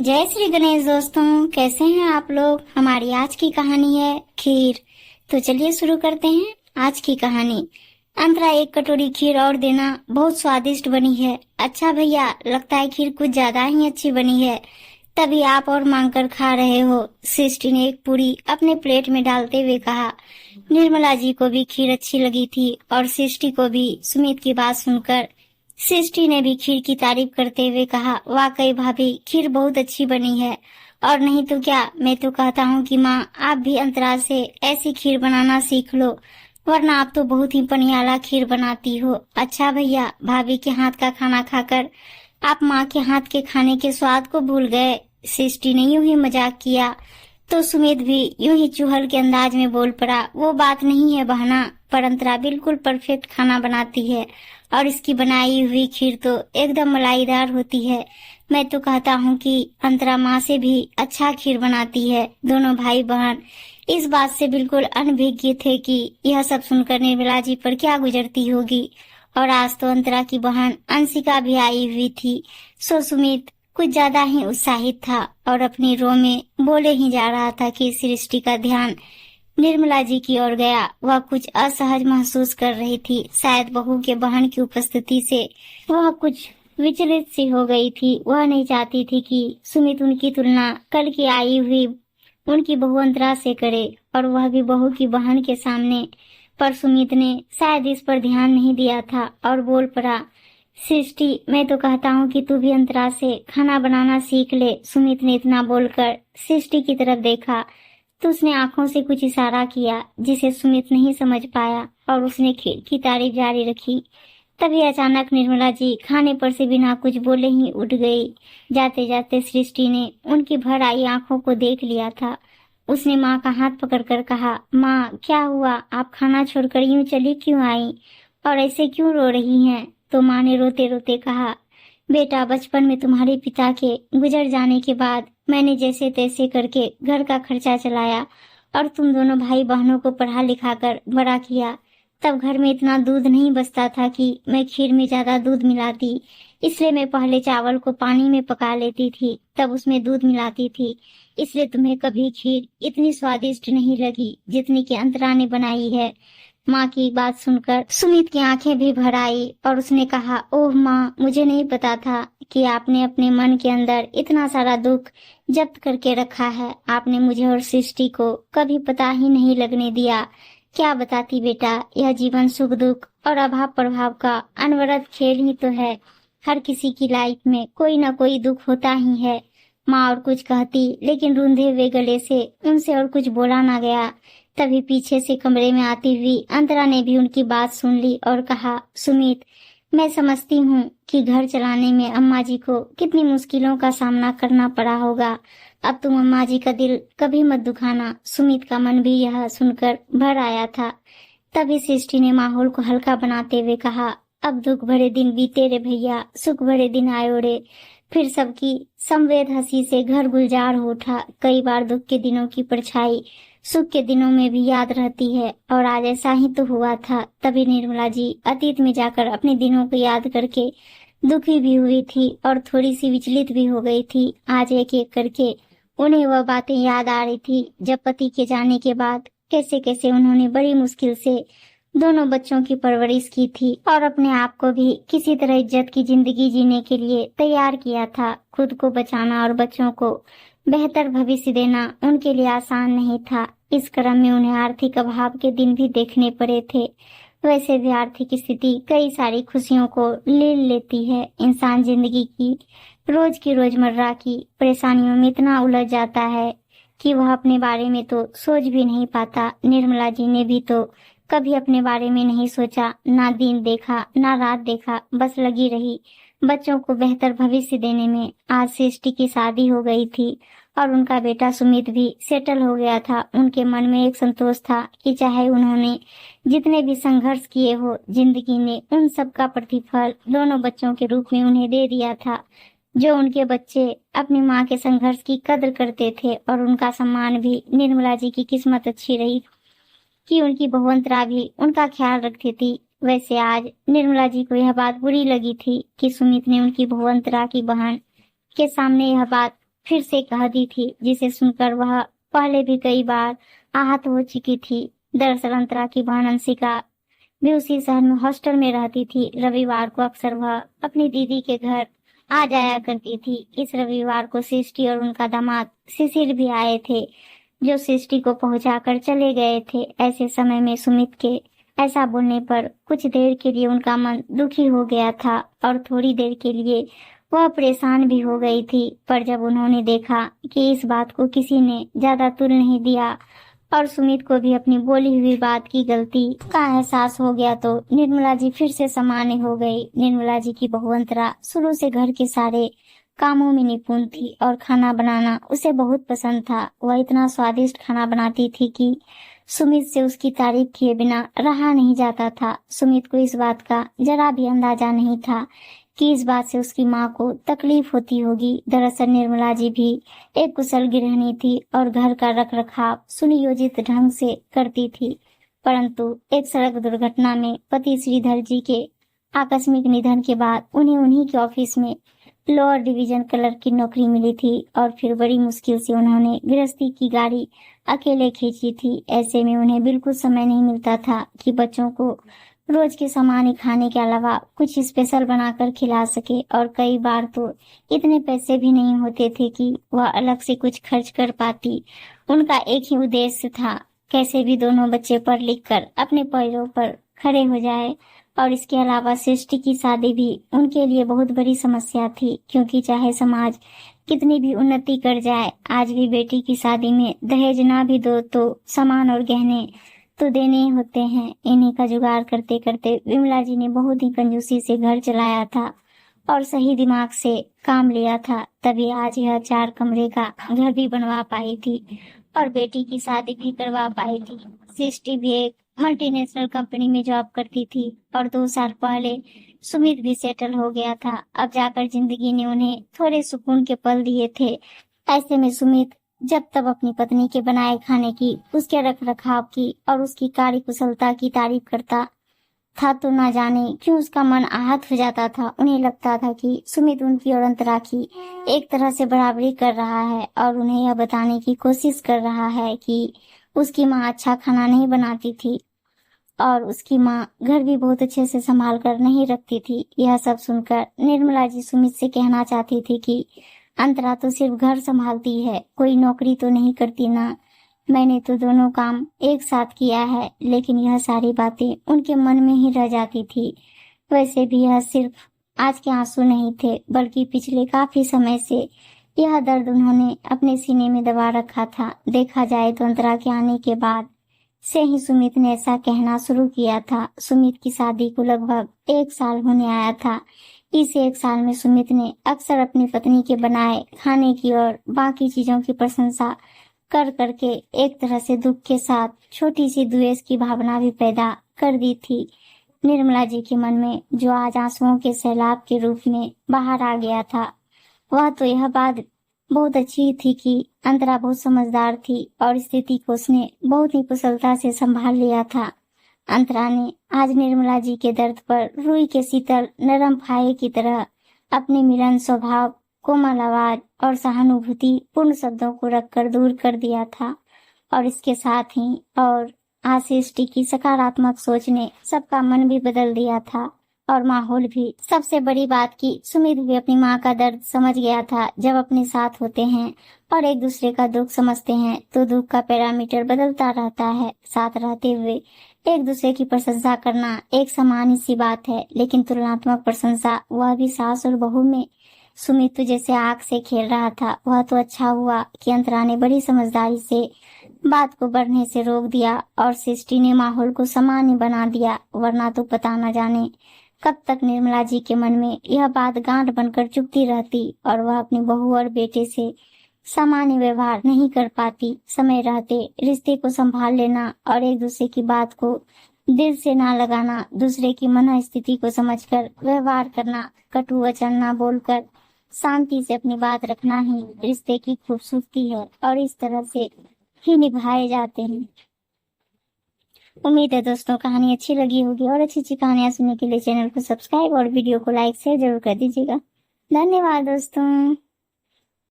जय श्री गणेश दोस्तों, कैसे हैं आप लोग। हमारी आज की कहानी है खीर। तो चलिए शुरू करते हैं आज की कहानी। अंतरा, एक कटोरी खीर और देना, बहुत स्वादिष्ट बनी है। अच्छा भैया, लगता है खीर कुछ ज्यादा ही अच्छी बनी है, तभी आप और मांगकर खा रहे हो। सृष्टि ने एक पूरी अपने प्लेट में डालते हुए कहा। निर्मला जी को भी खीर अच्छी लगी थी और सृष्टि को भी। सुमित की बात सुनकर सृष्टि ने भी खीर की तारीफ करते हुए कहा, वाकई भाभी, खीर बहुत अच्छी बनी है। और नहीं तो क्या, मैं तो कहता हूँ कि माँ, आप भी अंतरा से ऐसी खीर बनाना सीख लो, वरना आप तो बहुत ही पनियाला खीर बनाती हो। अच्छा भैया, भाभी के हाथ का खाना खाकर आप माँ के हाथ के खाने के स्वाद को भूल गए। सृष्टि ने यूं ही मजाक किया तो सुमित भी यूं ही चुहल के अंदाज में बोल पड़ा, वो बात नहीं है बहना, पर अंतरा बिल्कुल परफेक्ट खाना बनाती है और इसकी बनाई हुई खीर तो एकदम मलाईदार होती है। मैं तो कहता हूँ कि अंतरा माँ से भी अच्छा खीर बनाती है। दोनों भाई बहन इस बात से बिल्कुल अनभिज्ञ थे कि यह सब सुनकर निर्मला जी पर क्या गुजरती होगी। और आज तो अंतरा की बहन अंशिका भी आई हुई थी। सो सुमित कुछ ज्यादा ही उत्साहित था और अपनी रो में बोले ही जा रहा था कि सृष्टि का ध्यान निर्मला जी की ओर गया। वह कुछ असहज महसूस कर रही थी। शायद बहू के बहन की उपस्थिति से वह कुछ विचलित सी हो गई थी। वह नहीं चाहती थी कि सुमित उनकी तुलना कल की आई हुई उनकी बहू अंतरा से करे, और वह भी बहू की बहन के सामने। पर सुमित ने शायद इस पर ध्यान नहीं दिया था और बोल पड़ा, सृष्टि, मैं तो कहता हूँ कि तू भी अंतरा से खाना बनाना सीख ले। सुमित ने इतना बोलकर सृष्टि की तरफ देखा तो उसने आंखों से कुछ इशारा किया जिसे सुमित नहीं समझ पाया और उसने खीर की तारीफ जारी रखी। तभी अचानक निर्मला जी खाने पर से बिना कुछ बोले ही उठ गई। जाते जाते सृष्टि ने उनकी भर आई आंखों को देख लिया था। उसने माँ का हाथ पकड़कर कहा, माँ क्या हुआ, आप खाना छोड़कर यूं चली क्यों आई और ऐसे क्यों रो रही हैं। तो माँ ने रोते रोते कहा, बेटा, बचपन में तुम्हारे पिता के गुजर जाने के बाद मैंने जैसे तैसे करके घर का खर्चा चलाया और तुम दोनों भाई बहनों को पढ़ा लिखा कर बड़ा किया। तब घर में इतना दूध नहीं बचता था कि मैं खीर में ज्यादा दूध मिलाती, इसलिए मैं पहले चावल को पानी में पका लेती थी, तब उसमें दूध मिलाती थी। इसलिए तुम्हें कभी खीर इतनी स्वादिष्ट नहीं लगी जितनी कि अंतरा ने बनाई है। माँ की बात सुनकर सुमित की आंखें भी भर आई और उसने कहा, ओह माँ, मुझे नहीं पता था कि आपने अपने मन के अंदर इतना सारा दुख जब्त करके रखा है। आपने मुझे और सृष्टि को कभी पता ही नहीं लगने दिया। क्या बताती बेटा, यह जीवन सुख दुख और अभाव प्रभाव का अनवरत खेल ही तो है। हर किसी की लाइफ में कोई ना कोई दुख होता ही है। माँ और कुछ कहती, लेकिन रूंधे हुए गले से उनसे और कुछ बोला ना गया। तभी पीछे से कमरे में आती हुई अंतरा ने भी उनकी बात सुन ली और कहा, सुमित, मैं समझती हूँ कि घर चलाने में अम्मा जी को कितनी मुश्किलों का सामना करना पड़ा होगा। अब तुम अम्मा जी का दिल कभी मत दुखाना। सुमित का मन भी यह सुनकर भर आया था। तभी सृष्टि ने माहौल को हल्का बनाते हुए कहा, अब दुख भरे दिन बीते रे भैया, सुख भरे दिन आयो रे। फिर सबकी संवेद हंसी से घर गुलजार हो उठा। कई बार दुख के दिनों की परछाई सुख के दिनों में भी याद रहती है, और आज ऐसा ही तो हुआ था। तभी निर्मला जी अतीत में जाकर अपने दिनों को याद करके दुखी भी हुई थी और थोड़ी सी विचलित भी हो गई थी। आज एक एक करके उन्हें वह बातें याद आ रही थी जब पति के जाने के बाद कैसे कैसे उन्होंने बड़ी मुश्किल से दोनों बच्चों की परवरिश की थी और अपने आप को भी किसी तरह इज्जत की जिंदगी जीने के लिए तैयार किया था। खुद को बचाना और बच्चों को बेहतर भविष्य देना उनके लिए आसान नहीं था। इस क्रम में उन्हें आर्थिक अभाव के दिन भी देखने पड़े थे। वैसे भी आर्थिक स्थिति कई सारी खुशियों को ले लेती है। इंसान जिंदगी की रोजमर्रा की परेशानियों में इतना उलझ जाता है कि वह अपने बारे में तो सोच भी नहीं पाता। निर्मला जी ने भी तो कभी अपने बारे में नहीं सोचा, ना दिन देखा ना रात देखा, बस लगी रही बच्चों को बेहतर भविष्य देने में। आज सृष्टि की शादी हो गई थी और उनका बेटा सुमित भी सेटल हो गया था। उनके मन में एक संतोष था कि चाहे उन्होंने जितने भी संघर्ष किए हो, जिंदगी ने उन सब का प्रतिफल दोनों बच्चों के रूप में उन्हें दे दिया था। जो उनके बच्चे अपनी माँ के संघर्ष की कद्र करते थे और उनका सम्मान भी। निर्मला जी की किस्मत अच्छी रही कि उनकी बहू अंतरा भी उनका ख्याल रखती थी। वैसे आज निर्मला जी को यह बात बुरी लगी थी कि सुमित ने उनकी बहू अंतरा की बहन के सामने यह बात फिर से कह दी थी, जिसे सुनकर वह पहले भी कई बार आहत हो चुकी थी। दरअसल अंतरा की बहन अंशिका भी उसी शहर में हॉस्टल में रहती थी। रविवार को अक्सर वह अपनी दीदी के घर आ जाया करती थी। इस रविवार को सृष्टि और उनका दामाद शिशिर भी आए थे, जो सृष्टि को पहुंचाकर चले गए थे। ऐसे समय में सुमित के ऐसा बोलने पर कुछ देर के लिए उनका मन दुखी हो गया था और थोड़ी देर के लिए वह परेशान भी हो गई थी। पर जब उन्होंने देखा कि इस बात को किसी ने ज्यादा तुल नहीं दिया और सुमित को भी अपनी बोली हुई बात की गलती का एहसास हो गया, तो निर्मला जी फिर से सामान्य हो गई। निर्मला जी की बहू अंतरा शुरू से घर के सारे कामों में निपुण थी और खाना बनाना उसे बहुत पसंद था। वह इतना स्वादिष्ट खाना बनाती थी कि सुमित से उसकी तारीफ किए बिना रहा नहीं जाता था। सुमित को इस बात का जरा भी अंदाजा नहीं था कि इस बात से उसकी माँ को तकलीफ होती होगी। दरअसल निर्मला जी भी एक कुशल गृहिणी थी और घर का रखरखाव सुनियोजित ढंग से करती थी, परंतु एक सड़क दुर्घटना में पति श्रीधर जी के आकस्मिक निधन के बाद उन्हें उन्हीं के ऑफिस में लोअर डिवीजन क्लर्क की नौकरी मिली थी और फिर बड़ी मुश्किल से उन्होंने गृहस्थी की गाड़ी अकेले खींची थी। ऐसे में उन्हें बिल्कुल समय नहीं मिलता था कि बच्चों को रोज के सामान्य खाने के अलावा कुछ स्पेशल बनाकर खिला सके, और कई बार तो इतने पैसे भी नहीं होते थे कि वह अलग से कुछ खर्च कर पाती। उनका एक ही उद्देश्य था, कैसे भी दोनों बच्चे पढ़ लिख कर अपने पैरों पर खड़े हो जाए। और इसके अलावा सृष्टि की शादी भी उनके लिए बहुत बड़ी समस्या थी, क्योंकि चाहे समाज कितनी भी उन्नति कर जाए, आज भी बेटी की शादी में दहेज ना भी दो तो सामान और गहने तो देने ही होते हैं। इन्हीं का जुगाड़ करते करते विमला जी ने बहुत ही कंजूसी से घर चलाया था और सही दिमाग से काम लिया था, तभी आज यह 4 कमरे का घर भी बनवा पाई थी और बेटी की शादी भी करवा पाई थी। सृष्टि भी एक मल्टीनेशनल कंपनी में जॉब करती थी और 2 साल पहले सुमित भी सेटल हो गया था। अब जाकर जिंदगी ने उन्हें थोड़े सुकून के पल दिए थे। ऐसे में सुमित जब तब अपनी पत्नी के बनाए खाने की, उसके रख रखाव की और उसकी कार्य कुशलता की तारीफ करता था, तो ना जाने क्यों उसका मन आहत हो जाता था। उन्हें लगता था कि सुमित उनकी और अंतरा की एक तरह से बराबरी कर रहा है और उन्हें यह बताने की कोशिश कर रहा है कि उसकी माँ अच्छा खाना नहीं बनाती थी और उसकी माँ घर भी बहुत अच्छे से संभाल कर नहीं रखती थी। यह सब सुनकर निर्मला जी सुमित से कहना चाहती थी कि अंतरा तो सिर्फ घर संभालती है, कोई नौकरी तो नहीं करती ना। मैंने तो दोनों काम एक साथ किया है, लेकिन यह सारी बातें उनके मन में ही रह जाती थी। वैसे भी यह सिर्फ आज के आंसू नहीं थे, बल्कि पिछले काफी समय से यह दर्द उन्होंने अपने सीने में दबा रखा था। देखा जाए तो अंतरा के आने के बाद से ही सुमित ने ऐसा कहना शुरू किया था। सुमित की शादी को लगभग 1 साल होने आया था। इस 1 साल में सुमित ने अक्सर अपनी पत्नी के बनाए खाने की और बाकी चीजों की प्रशंसा कर करके एक तरह से दुख के साथ छोटी सी द्वेष की भावना भी पैदा कर दी थी। निर्मला जी के मन में जो आज आंसुओं के सैलाब के रूप में बाहर आ गया था, वह तो यह बात बहुत अच्छी थी कि अंतरा बहुत समझदार थी और स्थिति को उसने बहुत ही कुशलता से संभाल लिया था। अंतरा ने आज निर्मला जी के दर्द पर रुई के शीतल नरम फाहे की तरह अपने मिलन स्वभाव, कोमल आवाज और सहानुभूति पूर्ण शब्दों को रखकर दूर कर दिया था। और इसके साथ ही और आशिष्टि की सकारात्मक सोच ने सबका मन भी बदल दिया था और माहौल भी। सबसे बड़ी बात की सुमित भी अपनी माँ का दर्द समझ गया था। जब अपने साथ होते हैं और एक दूसरे का दुख समझते हैं तो दुख का पैरामीटर बदलता रहता है। साथ रहते हुए एक दूसरे की प्रशंसा करना एक सामान्य सी बात है, लेकिन तुलनात्मक प्रशंसा, वह भी सास और बहू में। सुमित तो जैसे आग से खेल रहा था। वह तो अच्छा हुआ कि अंतरा ने बड़ी समझदारी से बात को बढ़ने से रोक दिया और सृष्टि ने माहौल को सामान्य बना दिया, वरना तो पता न जाने कब तक निर्मला जी के मन में यह बात गांठ बनकर चुभती रहती और वह अपनी बहू और बेटे से सामान्य व्यवहार नहीं कर पाती। समय रहते रिश्ते को संभाल लेना और एक दूसरे की बात को दिल से ना लगाना, दूसरे की मन स्थिति को समझकर व्यवहार करना, कटु वचन ना बोलकर शांति से अपनी बात रखना ही रिश्ते की खूबसूरती है और इस तरह से ही निभाए जाते हैं। उम्मीद है दोस्तों कहानी अच्छी लगी होगी और अच्छी अच्छी कहानियां सुनने के लिए चैनल को सब्सक्राइब और वीडियो को लाइक शेयर जरूर कर दीजिएगा। धन्यवाद दोस्तों।